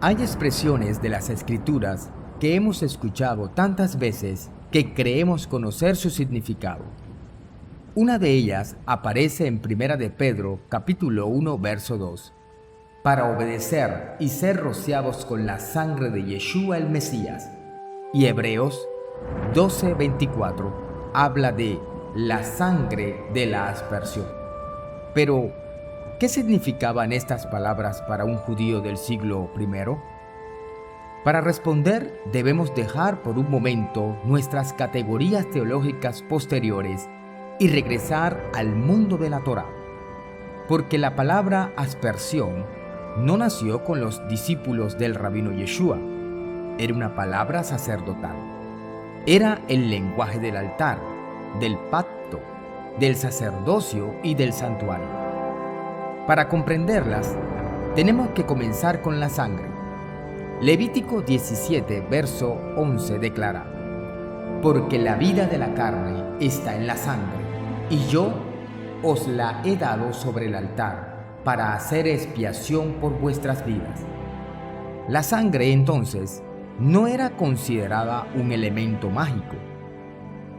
Hay expresiones de las Escrituras que hemos escuchado tantas veces que creemos conocer su significado. Una de ellas aparece en 1 de Pedro, capítulo 1, verso 2. Para obedecer y ser rociados con la sangre de Yeshua el Mesías. Y Hebreos 12:24 habla de la sangre de la aspersión. Pero, ¿qué significaban estas palabras para un judío del siglo I? Para responder, debemos dejar por un momento nuestras categorías teológicas posteriores y regresar al mundo de la Torá. Porque la palabra aspersión no nació con los discípulos del rabino Yeshua. Era una palabra sacerdotal. Era el lenguaje del altar, del pacto, del sacerdocio y del santuario. Para comprenderlas, tenemos que comenzar con la sangre. Levítico 17, verso 11 declara: porque la vida de la carne está en la sangre, y yo os la he dado sobre el altar, para hacer expiación por vuestras vidas. La sangre, entonces, no era considerada un elemento mágico.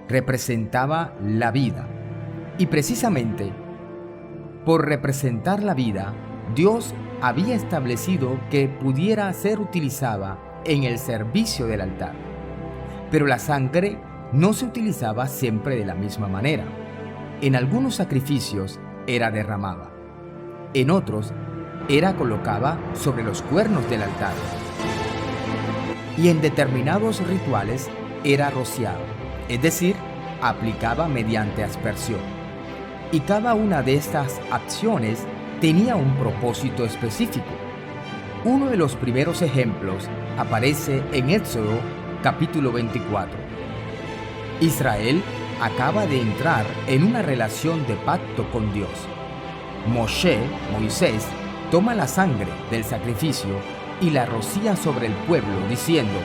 Representaba la vida. Y precisamente, por representar la vida, Dios había establecido que pudiera ser utilizada en el servicio del altar. Pero la sangre no se utilizaba siempre de la misma manera. En algunos sacrificios era derramada. En otros, era colocada sobre los cuernos del altar. Y en determinados rituales era rociado, es decir, aplicada mediante aspersión. Y cada una de estas acciones tenía un propósito específico. Uno de los primeros ejemplos aparece en Éxodo capítulo 24. Israel acaba de entrar en una relación de pacto con Dios. Moisés, toma la sangre del sacrificio y la rocía sobre el pueblo, diciendo: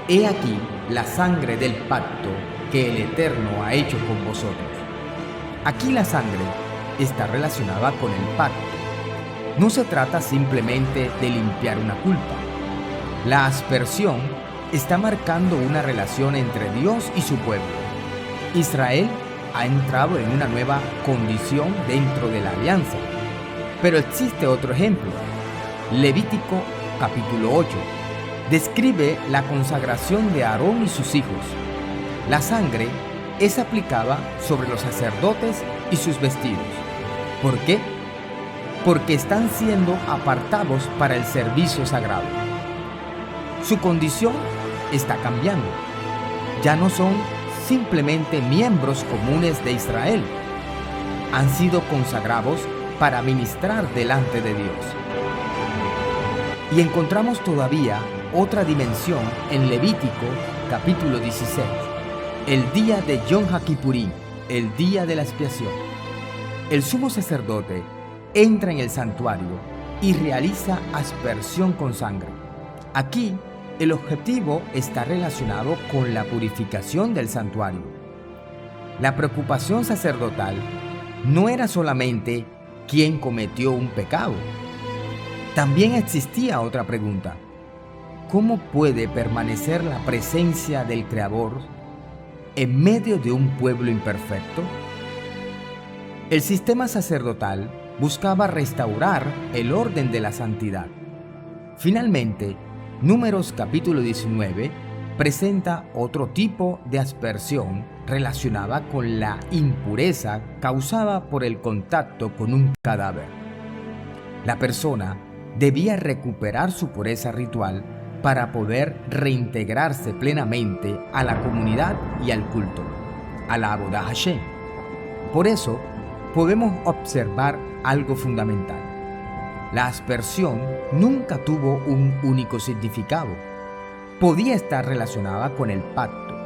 he aquí la sangre del pacto que el Eterno ha hecho con vosotros. Aquí la sangre está relacionada con el pacto. No se trata simplemente de limpiar una culpa. La aspersión está marcando una relación entre Dios y su pueblo. Israel ha entrado en una nueva condición dentro de la alianza. Pero existe otro ejemplo. Levítico capítulo 8 describe la consagración de Aarón y sus hijos. La sangre es aplicada sobre los sacerdotes y sus vestidos. ¿Por qué? Porque están siendo apartados para el servicio sagrado. Su condición está cambiando. Ya no son simplemente miembros comunes de Israel. Han sido consagrados para ministrar delante de Dios. Y encontramos todavía otra dimensión en Levítico capítulo 16, el día de Yom HaKippurim, el día de la expiación. El sumo sacerdote entra en el santuario y realiza aspersión con sangre. Aquí, el objetivo está relacionado con la purificación del santuario. La preocupación sacerdotal no era solamente quién cometió un pecado. También existía otra pregunta: ¿cómo puede permanecer la presencia del Creador en medio de un pueblo imperfecto? El sistema sacerdotal buscaba restaurar el orden de la santidad. Finalmente, Números capítulo 19 presenta otro tipo de aspersión relacionada con la impureza causada por el contacto con un cadáver. La persona debía recuperar su pureza ritual para poder reintegrarse plenamente a la comunidad y al culto, a la Avodah Hashem. Por eso, podemos observar algo fundamental. La aspersión nunca tuvo un único significado. Podía estar relacionada con el pacto,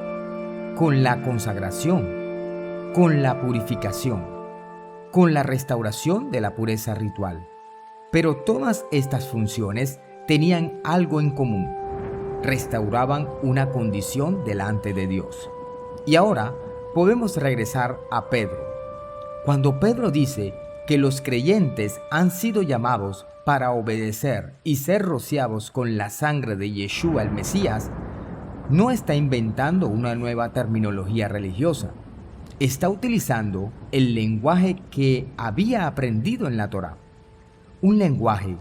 con la consagración, con la purificación, con la restauración de la pureza ritual. Pero todas estas funciones tenían algo en común: restauraban una condición delante de Dios. Y ahora podemos regresar a Pedro. Cuando Pedro dice que los creyentes han sido llamados para obedecer y ser rociados con la sangre de Yeshua el Mesías, no está inventando una nueva terminología religiosa. Está utilizando el lenguaje que había aprendido en la Torá. Un lenguaje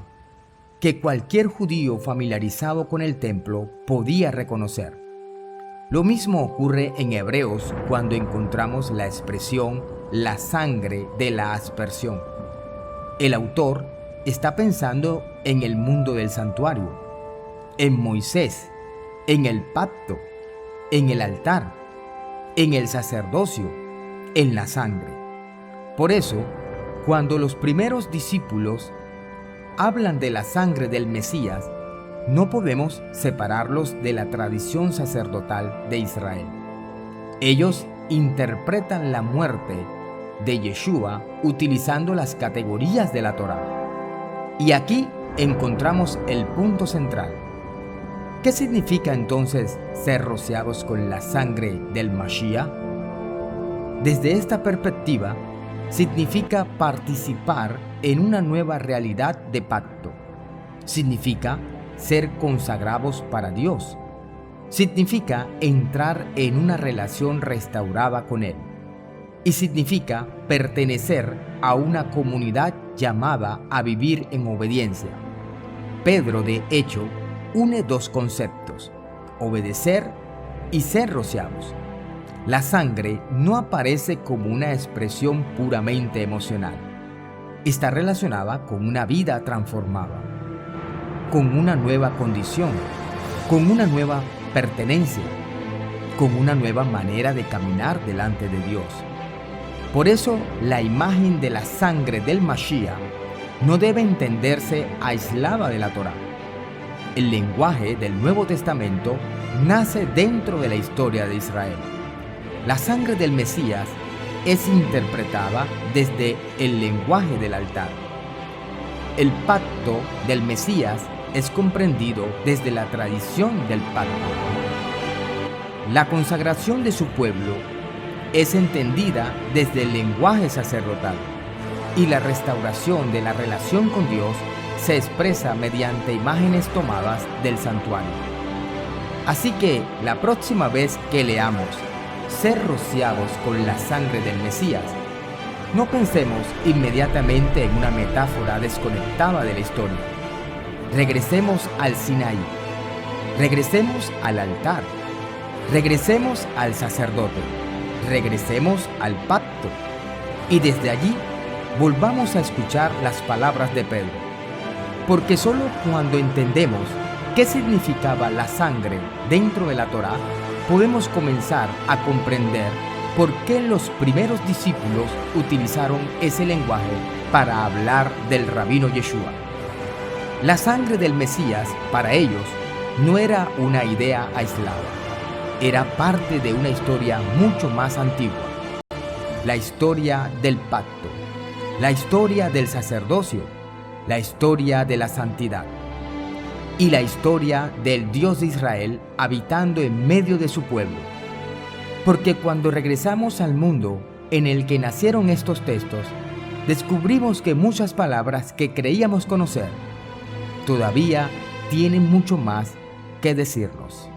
que cualquier judío familiarizado con el templo podía reconocer. Lo mismo ocurre en Hebreos cuando encontramos la expresión la sangre de la aspersión. El autor está pensando en el mundo del santuario, en Moisés, en el pacto, en el altar, en el sacerdocio, en la sangre. Por eso, cuando los primeros discípulos hablan de la sangre del Mesías, no podemos separarlos de la tradición sacerdotal de Israel. Ellos interpretan la muerte de Yeshua utilizando las categorías de la Torá. Y aquí encontramos el punto central. ¿Qué significa entonces ser rociados con la sangre del Mashiach? Desde esta perspectiva, significa participar en una nueva realidad de pacto. Significa ser consagrados para Dios. Significa entrar en una relación restaurada con Él. Y significa pertenecer a una comunidad llamada a vivir en obediencia. Pedro, de hecho, une dos conceptos: obedecer y ser rociados. La sangre no aparece como una expresión puramente emocional. Está relacionada con una vida transformada, con una nueva condición, con una nueva pertenencia, con una nueva manera de caminar delante de Dios. Por eso, la imagen de la sangre del Mashiach no debe entenderse aislada de la Torá. El lenguaje del Nuevo Testamento nace dentro de la historia de Israel. La sangre del Mesías es interpretada desde el lenguaje del altar. El pacto del Mesías es comprendido desde la tradición del pacto. La consagración de su pueblo es entendida desde el lenguaje sacerdotal, y la restauración de la relación con Dios se expresa mediante imágenes tomadas del santuario. Así que la próxima vez que leamos ser rociados con la sangre del Mesías, no pensemos inmediatamente en una metáfora desconectada de la historia. Regresemos al Sinaí, regresemos al altar, regresemos al sacerdote, regresemos al pacto, y desde allí volvamos a escuchar las palabras de Pedro. Porque solo cuando entendemos qué significaba la sangre dentro de la Torá, podemos comenzar a comprender por qué los primeros discípulos utilizaron ese lenguaje para hablar del rabino Yeshua. La sangre del Mesías para ellos no era una idea aislada, era parte de una historia mucho más antigua. La historia del pacto, la historia del sacerdocio, la historia de la santidad y la historia del Dios de Israel habitando en medio de su pueblo. Porque cuando regresamos al mundo en el que nacieron estos textos, descubrimos que muchas palabras que creíamos conocer todavía tienen mucho más que decirnos.